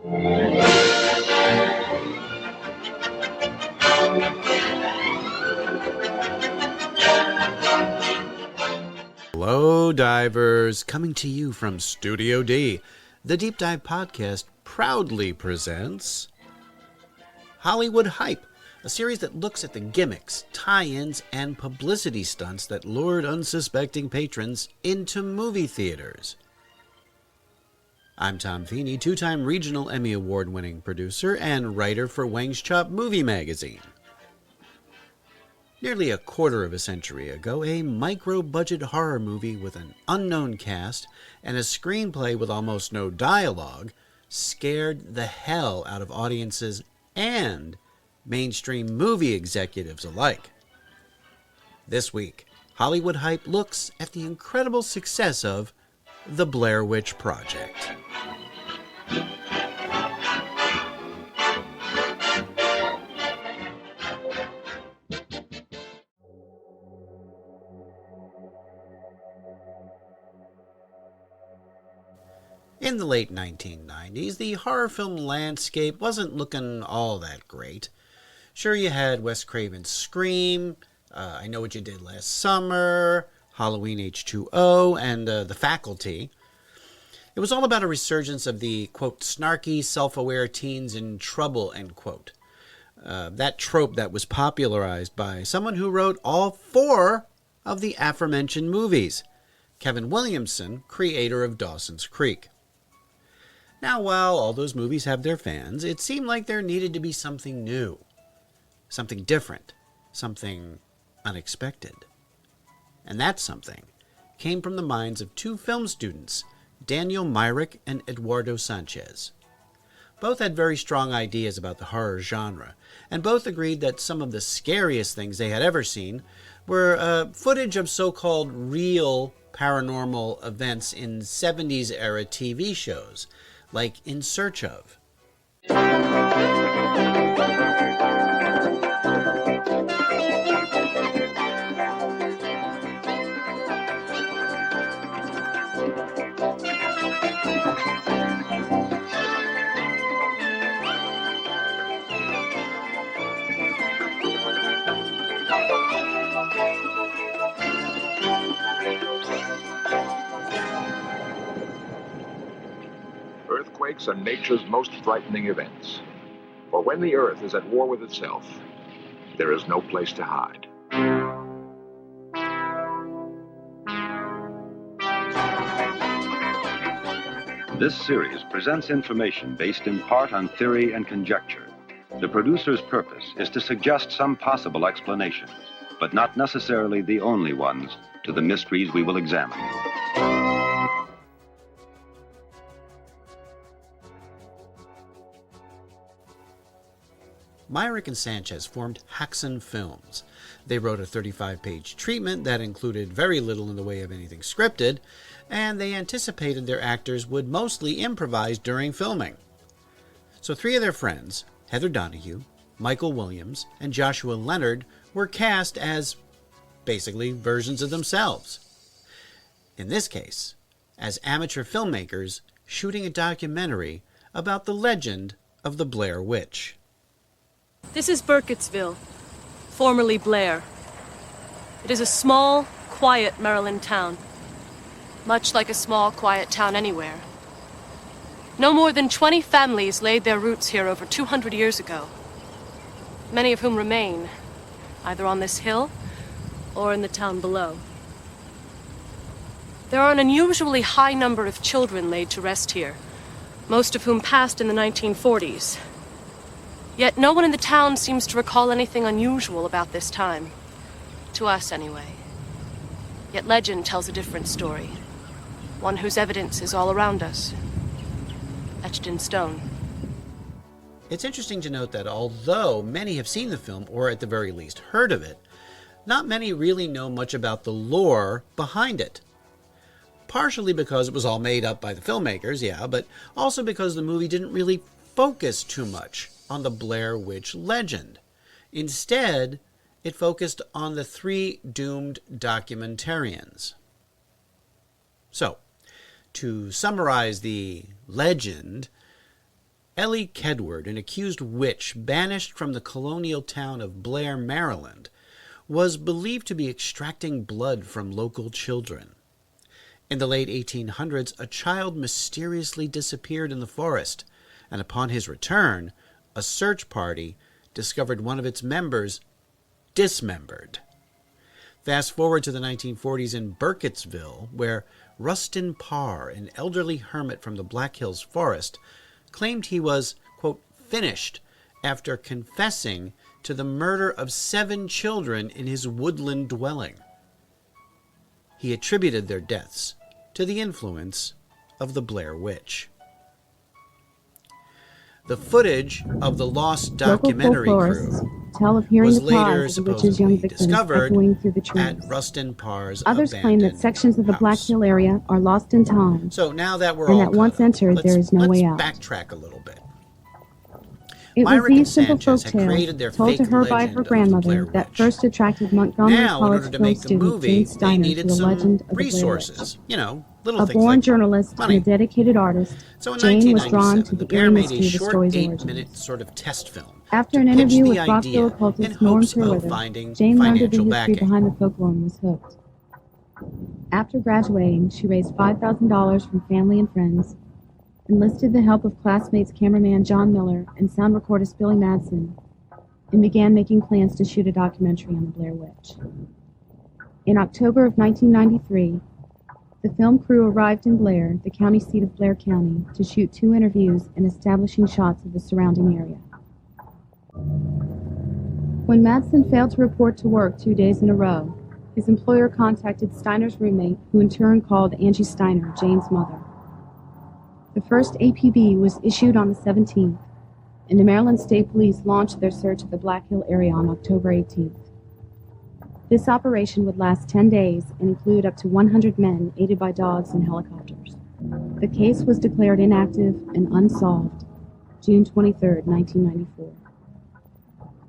Hello, divers. Coming to you from Studio D, the Deep Dive Podcast proudly presents Hollywood Hype, a series that looks at the gimmicks, tie-ins, and publicity stunts that lured unsuspecting patrons into movie theaters. I'm Tom Feeney, two-time Regional Emmy Award-winning producer and writer for Wang's Chop Movie Magazine. Nearly a quarter of a century ago, a micro-budget horror movie with an unknown cast and a screenplay with almost no dialogue scared the hell out of audiences and mainstream movie executives alike. This week, Hollywood Hype looks at the incredible success of The Blair Witch Project. In the late 1990s, the horror film landscape wasn't looking all that great. Sure, you had Wes Craven's Scream, I Know What You Did Last Summer, Halloween H2O, and The Faculty. It was all about a resurgence of the, quote, snarky, self-aware teens in trouble, end quote. That trope that was popularized by someone who wrote all four of the aforementioned movies, Kevin Williamson, creator of Dawson's Creek. Now, while all those movies have their fans, it seemed like there needed to be something new, something different, something unexpected. And that something came from the minds of two film students, Daniel Myrick and Eduardo Sanchez. Both had very strong ideas about the horror genre, and both agreed that some of the scariest things they had ever seen were footage of so-called real paranormal events in 70s-era TV shows, like In Search Of. Earthquakes are nature's most frightening events. For when the earth is at war with itself, there is no place to hide. This series presents information based in part on theory and conjecture. The producer's purpose is to suggest some possible explanations, but not necessarily the only ones, to the mysteries we will examine. Myrick and Sanchez formed Haxan Films. They wrote a 35-page treatment that included very little in the way of anything scripted, and they anticipated their actors would mostly improvise during filming. So three of their friends, Heather Donahue, Michael Williams, and Joshua Leonard, were cast as basically versions of themselves. In this case, as amateur filmmakers shooting a documentary about the legend of the Blair Witch. This is Burkittsville, formerly Blair. It is a small, quiet Maryland town, much like a small, quiet town anywhere. No more than 20 families laid their roots here over 200 years ago, many of whom remain, either on this hill or in the town below. There are an unusually high number of children laid to rest here, most of whom passed in the 1940s. Yet no one in the town seems to recall anything unusual about this time. To us, anyway. Yet legend tells a different story. One whose evidence is all around us. Etched in stone. It's interesting to note that although many have seen the film, or at the very least heard of it, not many really know much about the lore behind it. Partially because it was all made up by the filmmakers, yeah, but also because the movie didn't really focus too much on the Blair Witch legend. Instead, it focused on the three doomed documentarians. So, to summarize the legend, Ellie Kedward, an accused witch banished from the colonial town of Blair, Maryland, was believed to be extracting blood from local children. In the late 1800s, a child mysteriously disappeared in the forest, and upon his return, a search party discovered one of its members dismembered. Fast forward to the 1940s in Burkittsville, where Rustin Parr, an elderly hermit from the Black Hills Forest, claimed he was, quote, finished after confessing to the murder of 7 children in his woodland dwelling. He attributed their deaths to the influence of the Blair Witch. The footage of the lost documentary crew tell of hearing was the later cries of the witch's young supposedly victims discovered echoing through the at trees. Rustin Parr's Others claim that abandoned sections of the Black house. Hill area are lost in time, So now that we're and all that once caught up, entered, there is no way out. Let's backtrack a little bit. It Myrick was and these simple folk Sanchez had created their tales, told to fake her by legend her of the Blair grandmother, that Witch. first attracted Montgomery Now, in College order to film make the student movie, Jane they Steiner to needed the some legend of the Blair resources. Witch. You know, little A things born like journalist money. and a dedicated artist, So in Jane was drawn 1997, to the the eerie pair made mystery a of the short story's 8-minute origins. sort of test film After to an pitch interview the with idea Rockville in occultist Norm hopes of Terwilliger, finding Jane learned of the financial history backing. behind the folklore and was hooked. After graduating, she raised $5,000 from family and friends, enlisted the help of classmates cameraman John Miller and sound recordist Billy Madsen, and began making plans to shoot a documentary on the Blair Witch. In October of 1993, the film crew arrived in Blair, the county seat of Blair County, to shoot 2 interviews and establishing shots of the surrounding area. When Madsen failed to report to work 2 days in a row, his employer contacted Steiner's roommate, who in turn called Angie Steiner, Jane's mother. The first APB was issued on the 17th, and the Maryland State Police launched their search of the Black Hill area on October 18th. This operation would last 10 days and include up to 100 men aided by dogs and helicopters. The case was declared inactive and unsolved June 23, 1994.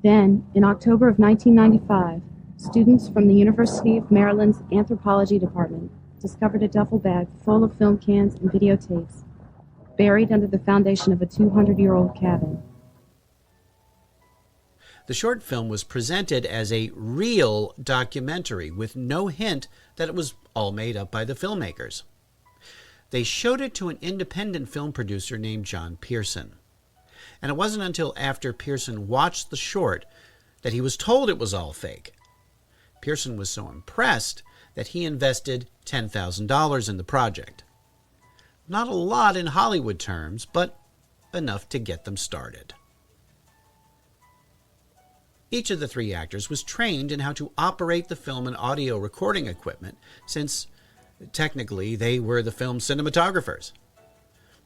Then, in October of 1995, students from the University of Maryland's Anthropology Department discovered a duffel bag full of film cans and videotapes buried under the foundation of a 200-year-old cabin. The short film was presented as a real documentary with no hint that it was all made up by the filmmakers. They showed it to an independent film producer named John Pearson. And it wasn't until after Pearson watched the short that he was told it was all fake. Pearson was so impressed that he invested $10,000 in the project. Not a lot in Hollywood terms, but enough to get them started. Each of the 3 actors was trained in how to operate the film and audio recording equipment, since technically they were the film cinematographers.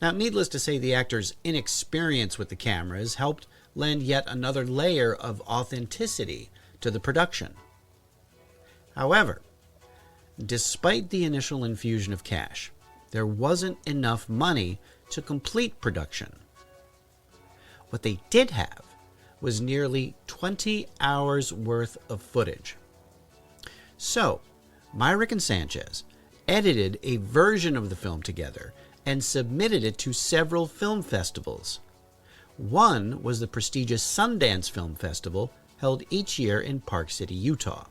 Now, needless to say, the actors' inexperience with the cameras helped lend yet another layer of authenticity to the production. However, despite the initial infusion of cash, there wasn't enough money to complete production. What they did have was nearly 20 hours worth of footage. So, Myrick and Sanchez edited a version of the film together and submitted it to several film festivals. One was the prestigious Sundance Film Festival, held each year in Park City, Utah.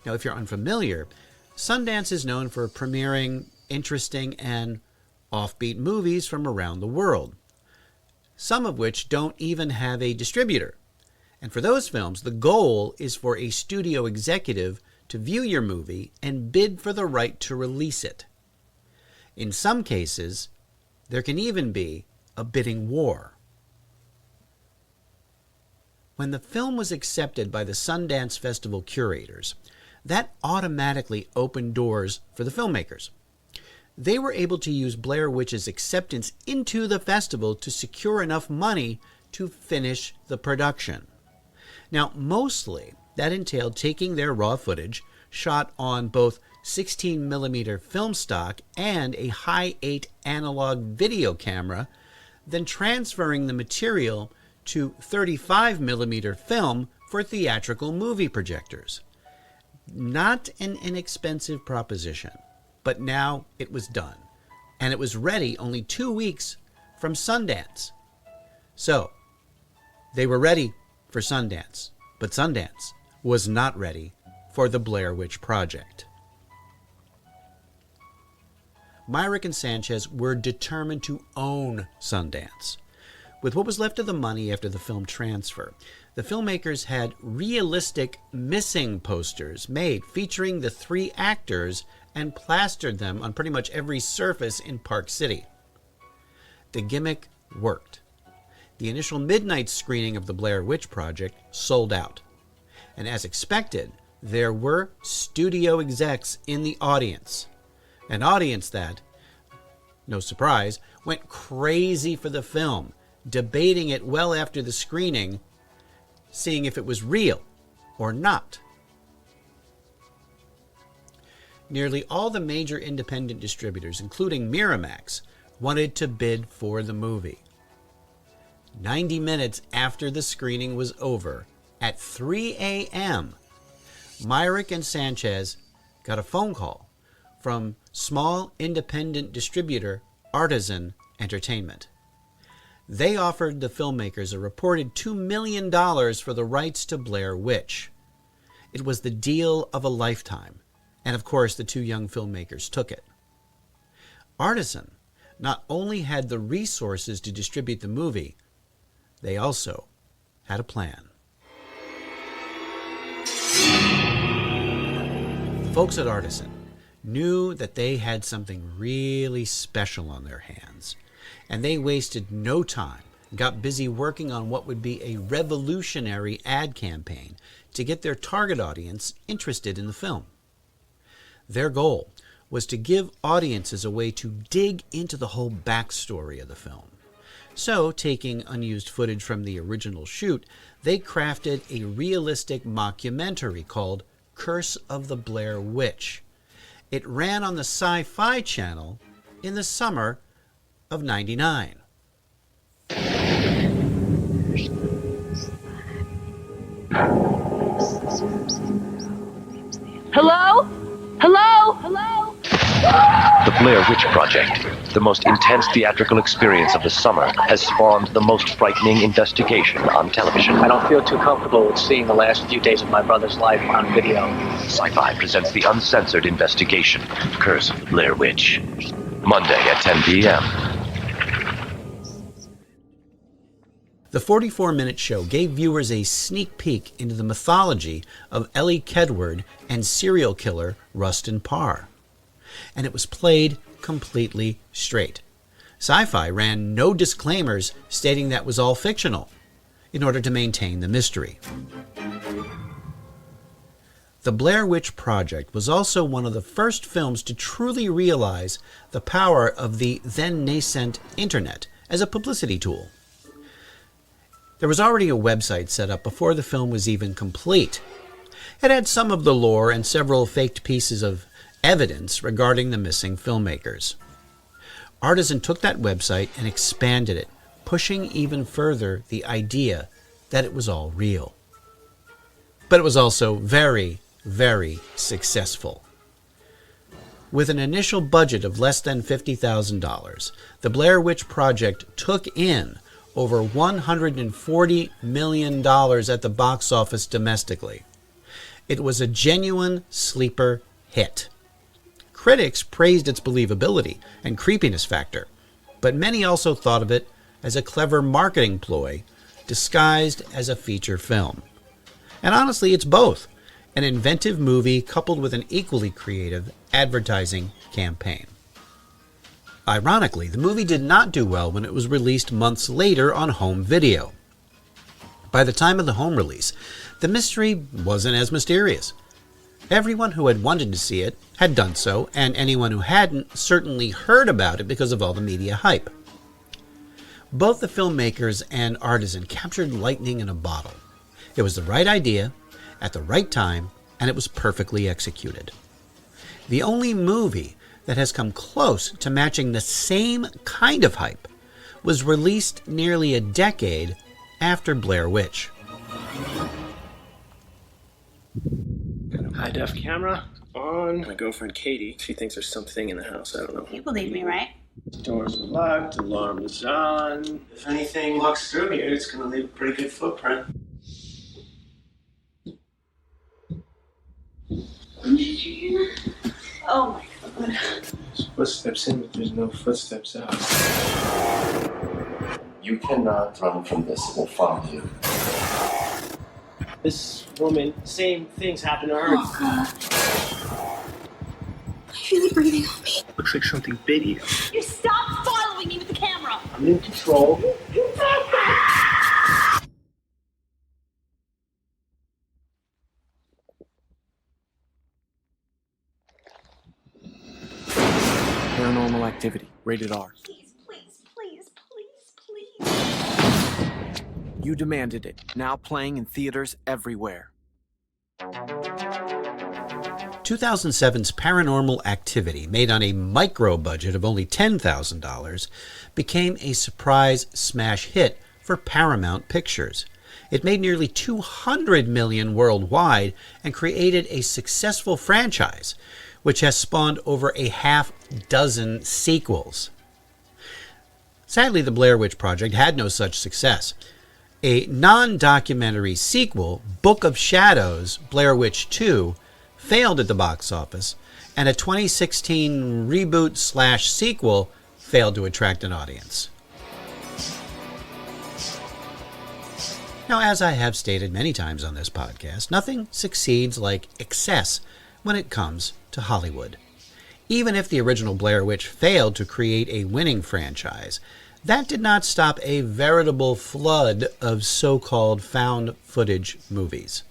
Now, if you're unfamiliar, Sundance is known for premiering interesting and offbeat movies from around the world, some of which don't even have a distributor. And for those films, the goal is for a studio executive to view your movie and bid for the right to release it. In some cases, there can even be a bidding war. When the film was accepted by the Sundance Festival curators, that automatically opened doors for the filmmakers. They were able to use Blair Witch's acceptance into the festival to secure enough money to finish the production. Now, mostly, that entailed taking their raw footage, shot on both 16mm film stock and a high-8 analog video camera, then transferring the material to 35mm film for theatrical movie projectors. Not an inexpensive proposition, but now it was done, and it was ready only 2 weeks from Sundance. So, they were ready for Sundance, but Sundance was not ready for the Blair Witch Project. Myrick and Sanchez were determined to own Sundance. With what was left of the money after the film transfer, the filmmakers had realistic missing posters made featuring the 3 actors and plastered them on pretty much every surface in Park City. The gimmick worked. The initial midnight screening of the Blair Witch Project sold out. And as expected, there were studio execs in the audience. An audience that, no surprise, went crazy for the film, debating it well after the screening, seeing if it was real or not. Nearly all the major independent distributors, including Miramax, wanted to bid for the movie. 90 minutes after the screening was over, at 3 a.m., Myrick and Sanchez got a phone call from small independent distributor Artisan Entertainment. They offered the filmmakers a reported $2 million for the rights to Blair Witch. It was the deal of a lifetime, and of course the 2 young filmmakers took it. Artisan not only had the resources to distribute the movie, they also had a plan. The folks at Artisan knew that they had something really special on their hands, and they wasted no time and got busy working on what would be a revolutionary ad campaign to get their target audience interested in the film. Their goal was to give audiences a way to dig into the whole backstory of the film. So, taking unused footage from the original shoot, they crafted a realistic mockumentary called Curse of the Blair Witch. It ran on the Sci-Fi Channel in the summer of '99. Hello? Hello? Hello? The Blair Witch Project, the most intense theatrical experience of the summer, has spawned the most frightening investigation on television. I don't feel too comfortable with seeing the last few days of my brother's life on video. Sci-Fi presents the uncensored investigation, Curse of Blair Witch. Monday at 10 p.m. The 44-minute show gave viewers a sneak peek into the mythology of Ellie Kedward and serial killer Rustin Parr. And it was played completely straight. Sci-Fi ran no disclaimers stating that was all fictional in order to maintain the mystery. The Blair Witch Project was also one of the first films to truly realize the power of the then nascent internet as a publicity tool. There was already a website set up before the film was even complete. It had some of the lore and several faked pieces of evidence regarding the missing filmmakers. Artisan took that website and expanded it, pushing even further the idea that it was all real. But it was also very, very successful. With an initial budget of less than $50,000, the Blair Witch Project took in over $140 million at the box office domestically. It was a genuine sleeper hit. Critics praised its believability and creepiness factor, but many also thought of it as a clever marketing ploy disguised as a feature film. And honestly, it's both, an inventive movie coupled with an equally creative advertising campaign. Ironically, the movie did not do well when it was released months later on home video. By the time of the home release, the mystery wasn't as mysterious. Everyone who had wanted to see it had done so, and anyone who hadn't certainly heard about it because of all the media hype. Both the filmmakers and Artisan captured lightning in a bottle. It was the right idea, at the right time, and it was perfectly executed. The only movie that has come close to matching the same kind of hype was released nearly a decade after Blair Witch. High def camera on. My girlfriend Katie, she thinks there's something in the house. I don't know. You believe me, right? Doors are locked, alarm is on. If anything walks through here, it's gonna leave a pretty good footprint. Did you hear that? Oh my god. There's footsteps in, but there's no footsteps out. You cannot run from this. It will follow you. This woman, same things happen to her. Oh god. I feel it breathing on me. Looks like something big here. You stop following me with the camera! I'm in control. Paranormal Activity, rated R. Please, please, please, please, please. You demanded it. Now playing in theaters everywhere. 2007's Paranormal Activity, made on a micro budget of only $10,000, became a surprise smash hit for Paramount Pictures. It made nearly $200 million worldwide and created a successful franchise, which has spawned over a half dozen sequels. Sadly, the Blair Witch Project had no such success. A non-documentary sequel, Book of Shadows, Blair Witch 2, failed at the box office, and a 2016 reboot/sequel failed to attract an audience. Now, as I have stated many times on this podcast, nothing succeeds like excess when it comes to Hollywood. Even if the original Blair Witch failed to create a winning franchise, that did not stop a veritable flood of so-called found footage movies.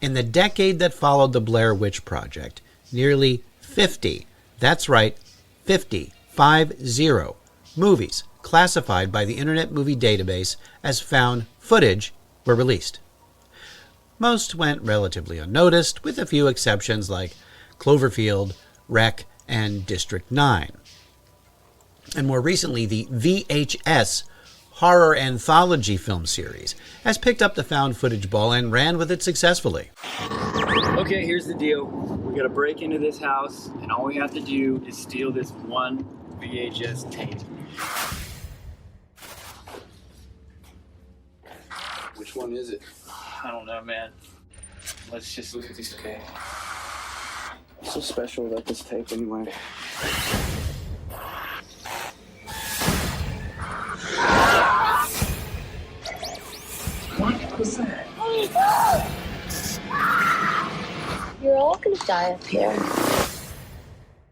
In the decade that followed the Blair Witch Project, nearly 50, that's right, 50 movies classified by the Internet Movie Database as found footage were released. Most went relatively unnoticed, with a few exceptions like Cloverfield, Wreck, and District 9. And more recently, the VHS horror anthology film series has picked up the found footage ball and ran with it successfully. Okay, here's the deal. We're gonna break into this house, and all we have to do is steal this one VHS tape. Which one is it? I don't know, man. Let's just look at these. Okay. What's so special about this tape anyway? What was that? You're all gonna die up here.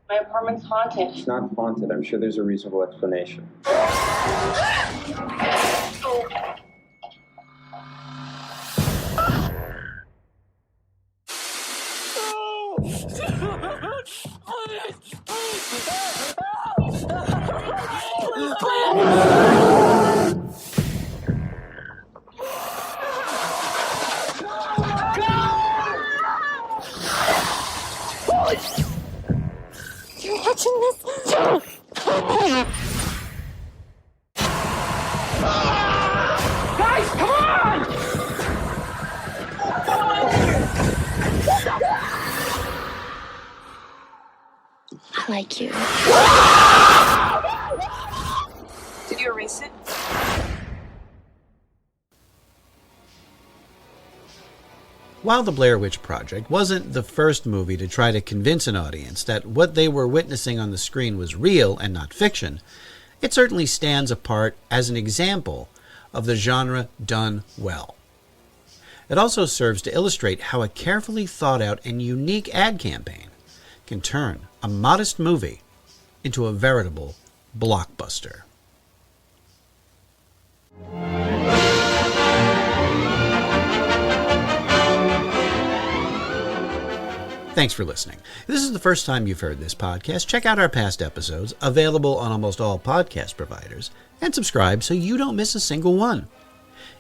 My apartment's haunted. It's not haunted. I'm sure there's a reasonable explanation. You're watching this? Guys, come on! I like you. Did you erase it? While the Blair Witch Project wasn't the first movie to try to convince an audience that what they were witnessing on the screen was real and not fiction, it certainly stands apart as an example of the genre done well. It also serves to illustrate how a carefully thought out and unique ad campaign can turn a modest movie into a veritable blockbuster. Thanks for listening. If this is the first time you've heard this podcast, check out our past episodes, available on almost all podcast providers, and subscribe so you don't miss a single one.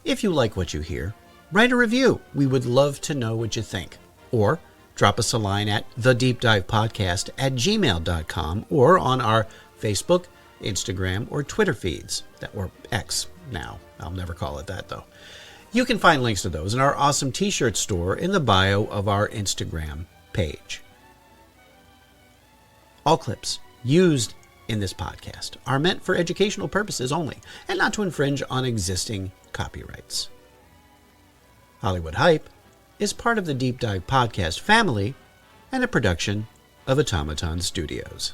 If you like what you hear, write a review. We would love to know what you think. Or drop us a line at thedeepdivepodcast@gmail.com or on our Facebook, Instagram, or Twitter feeds. Or X now. I'll never call it that, though. You can find links to those in our awesome t-shirt store in the bio of our Instagram page. All clips used in this podcast are meant for educational purposes only and not to infringe on existing copyrights. Hollywood Hype is part of the Deep Dive Podcast family and a production of Automaton Studios.